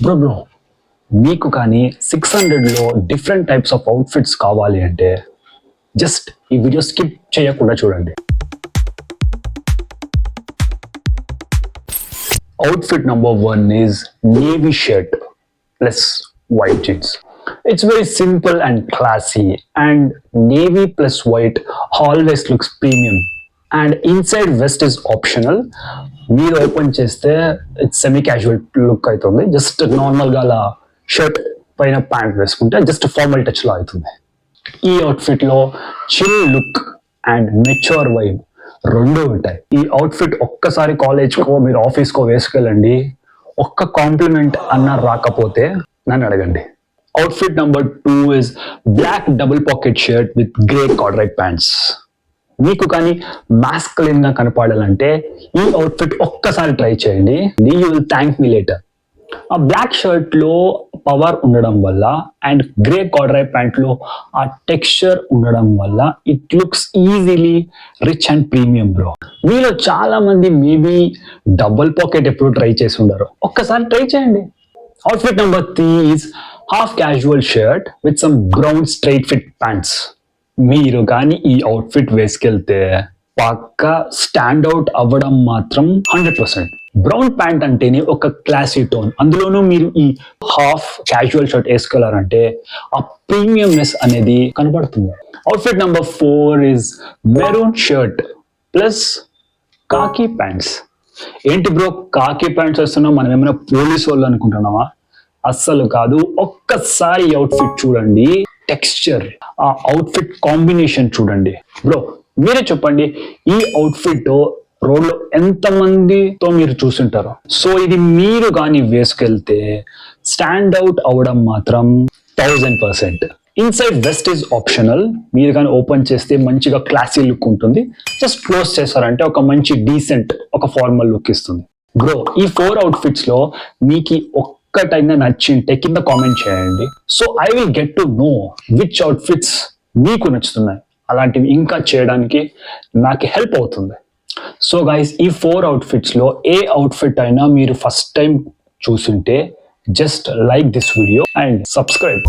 Bro మీకు కానీ 600లో different types of outfits కావాలి అంటే జస్ట్ ఈ వీడియో స్కిప్ చేయకుండా చూడండి. Outfit number 1 is navy shirt plus white jeans. It's very simple and classy, and navy plus white always looks premium. And inside vest is optional. మీరు open చేస్తే it's semi casual look అవుతుంది. Just నార్మల్గా అలా shirt పైన pant వేసుకుంటే just formal టచ్లో అవుతుంది. ఈ అవుట్ఫిట్లో chill look and mature vibe రెండు ఉంటాయి. ఈ అవుట్ఫిట్ ఒక్కసారి కాలేజ్కో మీరు ఆఫీస్కో వేసుకెళ్ళండి, ఒక్క కాంప్లిమెంట్ అన్న రాకపోతే నన్ను అడగండి. Outfit number 2 is black double pocket shirt with grey corduroy pants. మీకు కానీ మాస్కులిన్ గా కనపడాలంటే ఈ అవుట్ఫిట్ ఒక్కసారి ట్రై చేయండి. You will thank me later. ఆ బ్లాక్ షర్ట్ లో పవర్ ఉండడం వల్ల అండ్ గ్రే కార్డ్రైట్ ప్యాంట్ లో ఆ టెక్స్చర్ ఉండడం వల్ల it looks easily rich and premium bro. మీలో చాలా మంది మేబీ డబుల్ పాకెట్ ఎప్పుడు ట్రై చేసి ఉండరు, ఒక్కసారి ట్రై చేయండి. Outfit number 3 is half casual shirt with some brown straight fit pants. మీరు కానీ ఈ అవుట్ఫిట్ వేసుకెళ్తే పక్కా స్టాండ్ అవుట్ అవ్వడం మాత్రం 100%. బ్రౌన్ ప్యాంట్ అంటేనే ఒక క్లాసీ టోన్, అందులోనూ మీరు ఈ హాఫ్ క్యాజువల్ షర్ట్ వేసుకెళ్లారంటే ఆ ప్రీమియంనెస్ అనేది కనబడుతుంది. Outfit number 4 is maroon shirt plus కాకి ప్యాంట్స్. ఏంటి బ్రో కాకి ప్యాంట్స్ వేస్తున్నాం, మనం ఏమైనా పోలీస్ వాళ్ళు అనుకుంటున్నావా? అస్సలు కాదు. ఒక్కసారి ఈ అవుట్ఫిట్ చూడండి, టెక్స్చర్, ఆ అవుట్ఫిట్ కాంబినేషన్ చూడండి. బ్రో మీరే చెప్పండి, ఈ అవుట్ఫిట్ రోడ్ లో ఎంత మందితో మీరు చూసుంటారు. సో ఇది మీరు కానీ వేసుకెళ్తే స్టాండ్ అవుట్ అవడం మాత్రం 1000%. Inside west is optional. మీరు కానీ ఓపెన్ చేస్తే మంచిగా క్లాసీ లుక్ ఉంటుంది. జస్ట్ క్లోజ్ చేశారంటే ఒక మంచి డీసెంట్ ఒక ఫార్మల్ లుక్ ఇస్తుంది. బ్రో ఈ 4 అవుట్ఫిట్స్ లో మీకు ఒక్కటైనా నచ్చింటే కింద కామెంట్ చేయండి. So I will get to know which outfits మీకు నచ్చుతున్నాయి. అలాంటివి ఇంకా చేయడానికి నాకు హెల్ప్ అవుతుంది. సో గైస్ ఈ 4 అవుట్ఫిట్స్ లో ఏ అవుట్ఫిట్ అయినా మీరు ఫస్ట్ టైం చూసుంటే just like this video and subscribe.